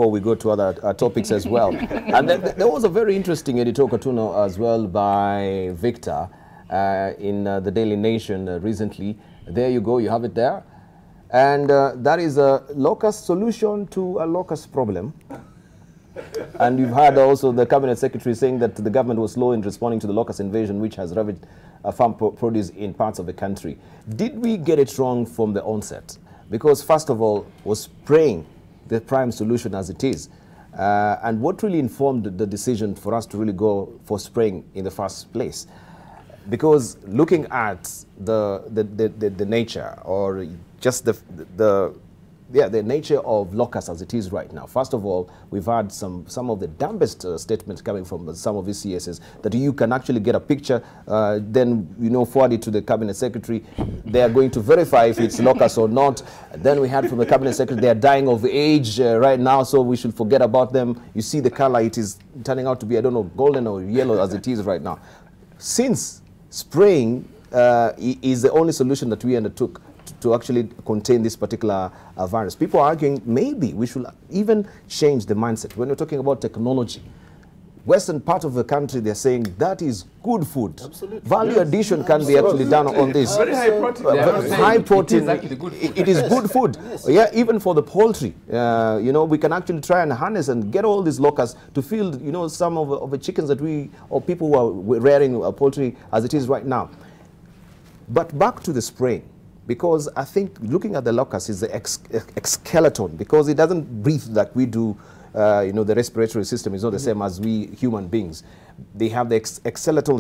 before we go to other topics as well. And there was a very interesting editorial cartoon as well by Victor in the Daily Nation recently. There you go, you have it there. And that is a locust solution to a locust problem. And you've heard also the Cabinet Secretary saying that the government was slow in responding to the locust invasion, which has ravaged farm produce in parts of the country. Did we get it wrong from the onset? Because first of all, was spraying the prime solution as it is. And what really informed the decision for us to really go for spraying in the first place? Because looking at the nature, or just the nature of locusts as it is right now. First of all, we've had some of the dumbest statements coming from some of these CSs that you can actually get a picture, then forward it to the Cabinet Secretary. They are going to verify if it's locusts or not. Then we had from the Cabinet Secretary, they are dying of age right now, so we should forget about them. You see the color, it is turning out to be, I don't know, golden or yellow as it is right now. Since spraying is the only solution that we undertook to actually contain this particular virus, people are arguing maybe we should even change the mindset. When you're talking about technology, western part of the country, they're saying that is good food. Absolutely. Value addition can be actually done on this. Very high protein. High protein. It is good food. Yes. Yeah, even for the poultry. We can actually try and harness and get all these locusts to feed, some of the chickens that or people who are rearing poultry as it is right now. But back to the spraying. Because I think looking at the locust is the skeleton, because it doesn't breathe like we do. The respiratory system is not the same as we human beings. They have the skeletal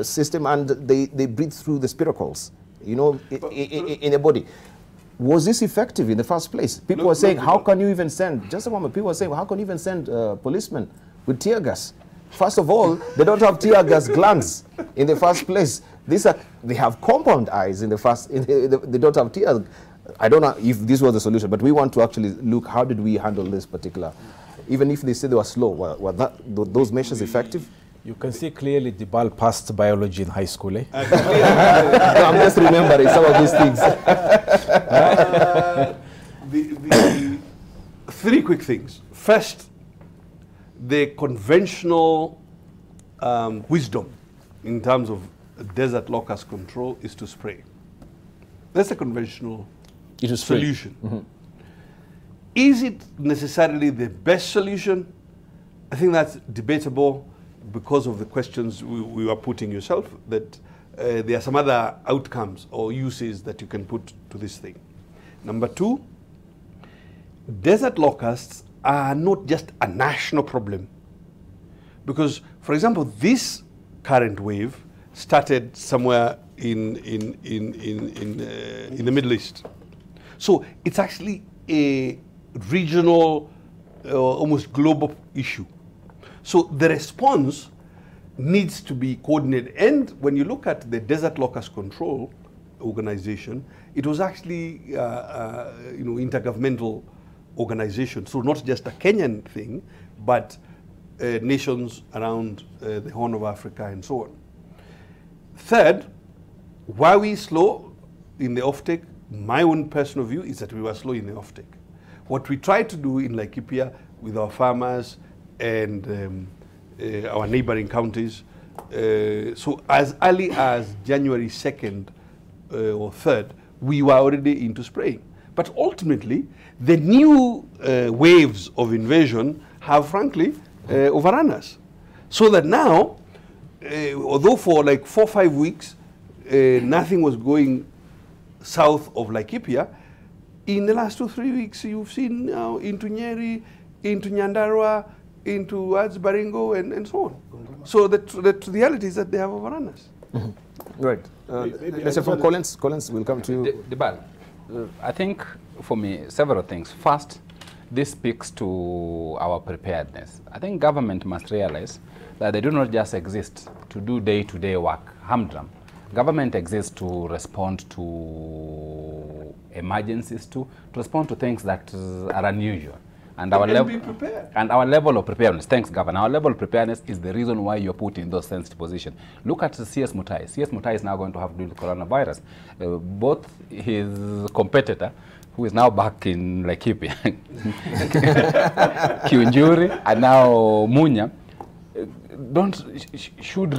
system, and they breathe through the spiracles, in the body. Was this effective in the first place? People were saying, how can you even send, just a moment, people were saying, how can you even send policemen with tear gas? First of all, they don't have tear gas glands in the first place. They have compound eyes in the first, they don't have tears. I don't know if this was the solution, but we want to actually look, how did we handle this particular, even if they say they were slow, were those measures effective? You can see clearly the ball passed biology in high school, eh? I'm just remembering some of these things. The three quick things. First, the conventional wisdom in terms of desert locust control is to spray. That's a conventional solution. Mm-hmm. Is it necessarily the best solution? I think that's debatable because of the questions we were putting yourself, that there are some other outcomes or uses that you can put to this thing. Number two, desert locusts are not just a national problem. Because, for example, this current wave started somewhere in the Middle East. So it's actually a regional, almost global issue. So the response needs to be coordinated. And when you look at the Desert Locust Control Organization, it was actually intergovernmental organization. So not just a Kenyan thing, but nations around the Horn of Africa and so on. Third, why we slow in the offtake? My own personal view is that we were slow in the offtake. What we tried to do in Laikipia with our farmers and our neighboring counties, so as early as January 2nd or 3rd, we were already into spraying. But ultimately, the new waves of invasion have frankly overrun us. So that now, although for like 4 or 5 weeks, nothing was going south of Laikipia, in the last 2 or 3 weeks, you've seen into Nyeri, into Nyandarua, into Baringo, and so on. So the reality is that they have overrun us. Mm-hmm. Right. Let's say from Collins. Collins, we'll come to you. I think, for me, several things. First, this speaks to our preparedness. I think government must realize that they do not just exist to do day-to-day work, humdrum. Government exists to respond to emergencies, to respond to things that are unusual. And our level of preparedness, thanks Governor, our level of preparedness is the reason why you're put in those sensitive positions. Look at CS Mutai. CS Mutai is now going to have to deal with coronavirus. Both his competitor, who is now back in Laikipia, Kiunjuri, and now Munya, should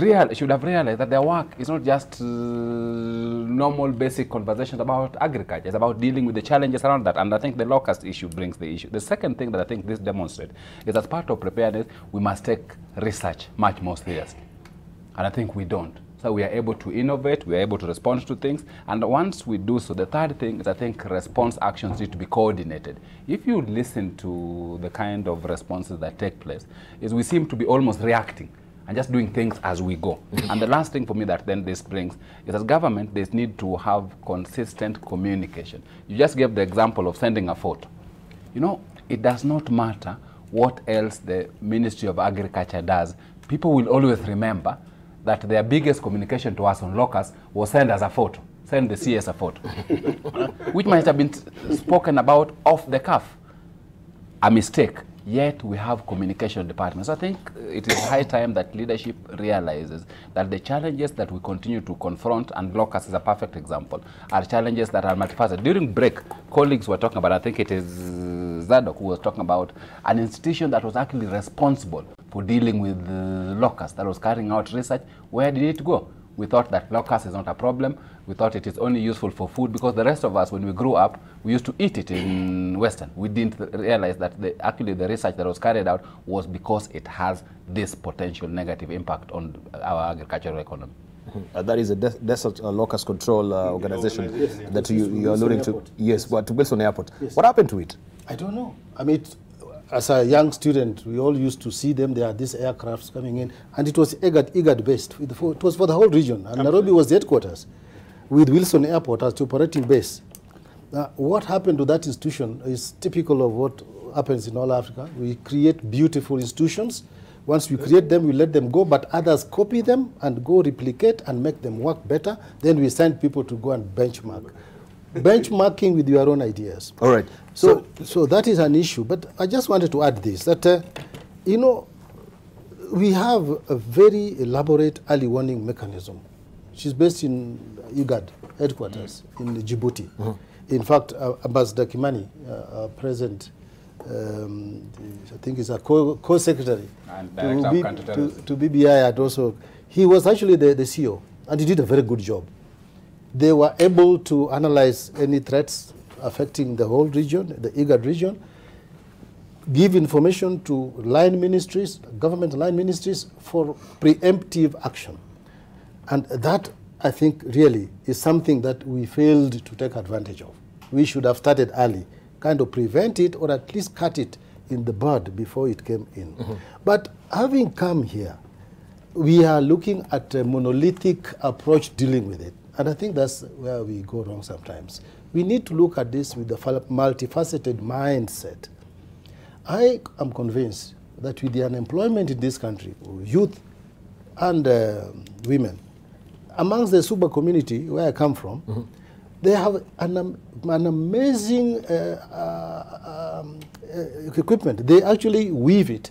have realized that their work is not just normal basic conversations about agriculture. It's about dealing with the challenges around that. And I think the locust issue brings the issue. The second thing that I think this demonstrates is, as part of preparedness, we must take research much more seriously. And I think we don't. So we are able to innovate, we are able to respond to things, and once we do so, the third thing is, I think, response actions need to be coordinated. If you listen to the kind of responses that take place, is we seem to be almost reacting and just doing things as we go. And the last thing for me that then this brings is, as government, they need to have consistent communication. You just gave the example of sending a photo. You know, it does not matter what else the Ministry of Agriculture does. People will always remember that their biggest communication to us on Locusts was send us a photo, send the CS a photo, which might have been spoken about off the cuff, a mistake, yet we have communication departments. I think it is high time that leadership realizes that the challenges that we continue to confront, and Locusts is a perfect example, are challenges that are multifaceted. During break, colleagues were talking about, I think it is Zaddock who was talking about an institution that was actually responsible for dealing with locusts, that was carrying out research. Where did it go? We thought that locust is not a problem. We thought it is only useful for food, because the rest of us, when we grew up, we used to eat it in Western. We didn't realize that actually the research that was carried out was because it has this potential negative impact on our agricultural economy. That is a desert locust control organization, yes, that you are alluding to. Airport. Yes, but to Wilson Airport. Yes. What happened to it? I don't know. I mean, as a young student, we all used to see them. There are these aircrafts coming in, and it was IGAD based. It was for the whole region, and Nairobi was the headquarters, with Wilson Airport as the operating base. Now, what happened to that institution is typical of what happens in all Africa. We create beautiful institutions. Once we create them, we let them go, but others copy them and go replicate and make them work better. Then we send people to go and benchmark. Benchmarking with your own ideas. All right. So that is an issue. But I just wanted to add this, that, you know, we have a very elaborate early warning mechanism. She's based in IGAD headquarters in Djibouti. In fact, Ambassador Kimani, present, I think he's a co-secretary to BBI, and also, he was actually the CEO, and he did a very good job. They were able to analyze any threats affecting the whole region, the IGAD region, give information to line ministries, government line ministries, for preemptive action. And that, I think, really is something that we failed to take advantage of. We should have started early, kind of prevent it, or at least cut it in the bud before it came in. But having come here, we are looking at a monolithic approach dealing with it. And I think that's where we go wrong sometimes. We need to look at this with a multifaceted mindset. I am convinced that with the unemployment in this country, youth and women, amongst the Suba community where I come from, they have an amazing equipment. They actually weave it.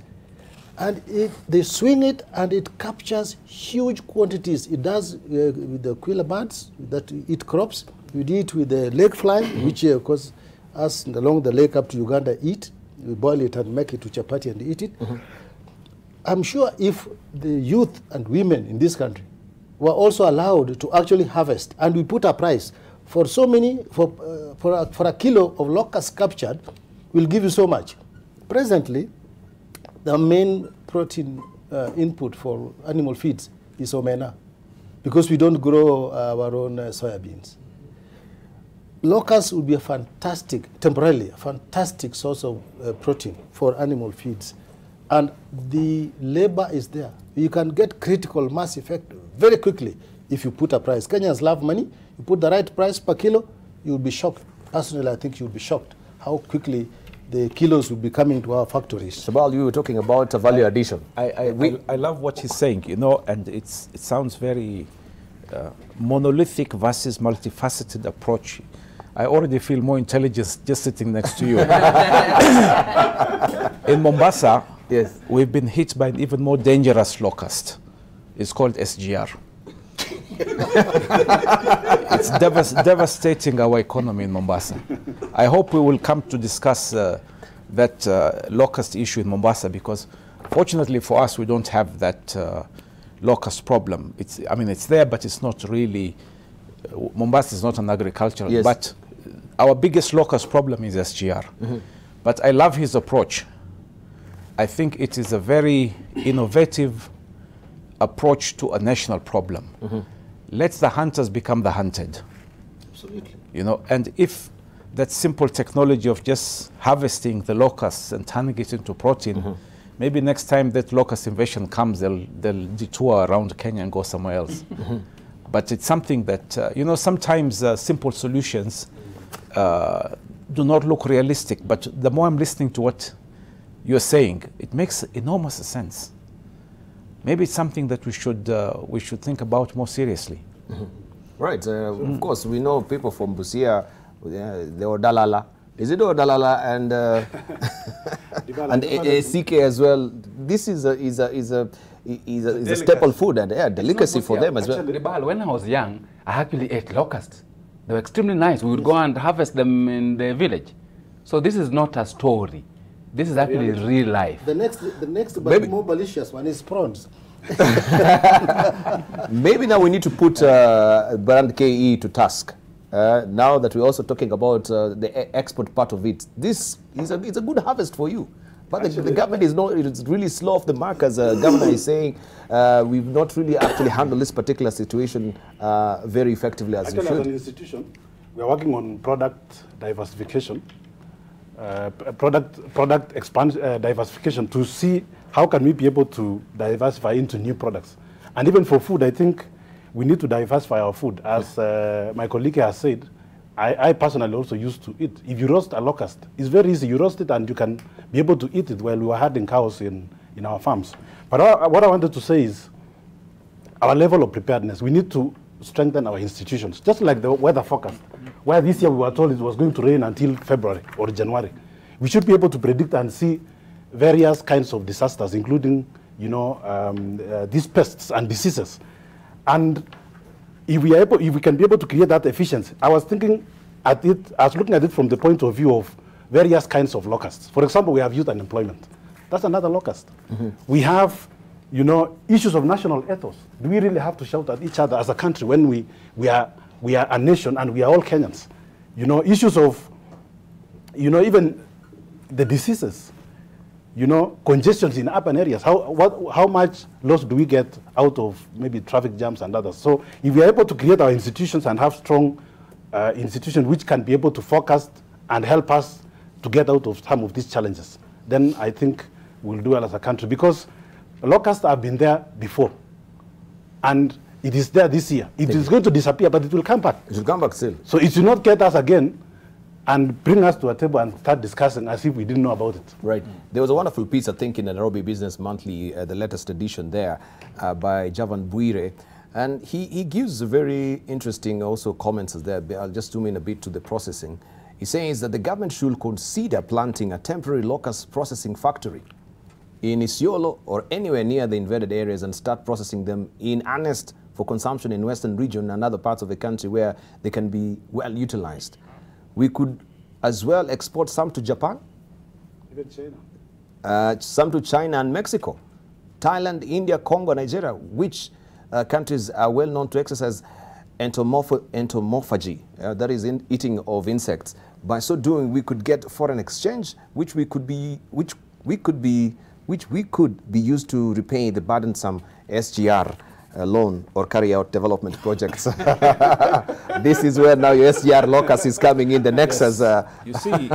And they swing it, and it captures huge quantities. It does with the quilla birds that eat crops. We do it with the lake fly, which, of course, us along the lake up to Uganda eat. We boil it and make it to chapati and eat it. I'm sure if the youth and women in this country were also allowed to actually harvest, and we put a price for so many, for a kilo of locust captured, we'll give you so much. Presently, the main protein input for animal feeds is omena, because we don't grow our own soybeans. Locusts would be a fantastic, temporarily, a fantastic source of protein for animal feeds. And the labor is there. You can get critical mass effect very quickly if you put a price. Kenyans love money. You put the right price per kilo, you'll be shocked. Personally, I think you'll be shocked how quickly the kilos will be coming to our factories. Sabal, you were talking about value addition. I love what he's saying, you know, and it sounds very monolithic versus multifaceted approach. I already feel more intelligence just sitting next to you. In Mombasa, yes, we've been hit by an even more dangerous locust. It's called SGR. It's devastating our economy in Mombasa. I hope we will come to discuss that locust issue in Mombasa, because fortunately for us, we don't have that locust problem. I mean, it's there, but it's not really, Mombasa is not an agricultural, yes. But our biggest locust problem is SGR. Mm-hmm. But I love his approach. I think it is a very innovative approach to a national problem. Mm-hmm. Let the hunters become the hunted. Absolutely. You know, and if that simple technology of just harvesting the locusts and turning it into protein, mm-hmm. maybe next time that locust invasion comes, they'll detour around Kenya and go somewhere else. Mm-hmm. But it's something that, you know, sometimes simple solutions do not look realistic, but the more I'm listening to what you're saying, it makes enormous sense. Maybe it's something that we should think about more seriously. Mm-hmm. Right. Of course, we know people from Busia, the Odalala. Is it Odalala and and CK as well? This is a staple food and delicacy for them as well. Ribal, when I was young, I actually ate locusts. They were extremely nice. We would go and harvest them in the village. So this is not a story. This is actually real life. The next but more malicious one is prawns. Maybe now we need to put brand KE to task. Now that we're also talking about the export part of it, this is a good harvest for you. But the government is not, it's really slow off the mark, as the governor is saying. We've not really actually handled this particular situation very effectively as we should. As an institution, we are working on product diversification, product diversification to see how can we be able to diversify into new products. And even for food, I think we need to diversify our food. As my colleague has said, I personally also used to eat. If you roast a locust, it's very easy. You roast it and you can be able to eat it while we were herding cows in our farms. But what I wanted to say is our level of preparedness. We need to strengthen our institutions, just like the weather forecast, where this year we were told it was going to rain until February or January. We should be able to predict and see various kinds of disasters, including, you know, these pests and diseases. And if we can be able to create that efficiency, I was looking at it from the point of view of various kinds of locusts. For example, we have youth unemployment. That's another locust. Mm-hmm. We have, you know, issues of national ethos. Do we really have to shout at each other as a country when we are a nation and we are all Kenyans? You know, issues of, you know, even the diseases. You know, congestions in urban areas. How much loss do we get out of maybe traffic jams and others? So if we are able to create our institutions and have strong institutions which can be able to forecast and help us to get out of some of these challenges, then I think we'll do well as a country, because locusts have been there before. And it is there this year. It is going to disappear, but it will come back. It will come back still. So it will not get us again and bring us to a table and start discussing as if we didn't know about it. Right. There was a wonderful piece, I think, in the Nairobi Business Monthly, the latest edition there, by Javan Buire. And he gives very interesting also comments there. I'll just zoom in a bit to the processing. He says that the government should consider planting a temporary locust processing factory in Isiolo or anywhere near the invaded areas and start processing them in earnest for consumption in Western region and other parts of the country where they can be well utilized. We could as well export some to Japan, even China, some to China and Mexico, Thailand, India, Congo, Nigeria, which countries are well known to exercise entomophagy, that is eating of insects. By so doing, we could get foreign exchange, which we could be used to repay the burdensome SGR loan or carry out development projects. This is where now your SGR locus is coming in the nexus. You see,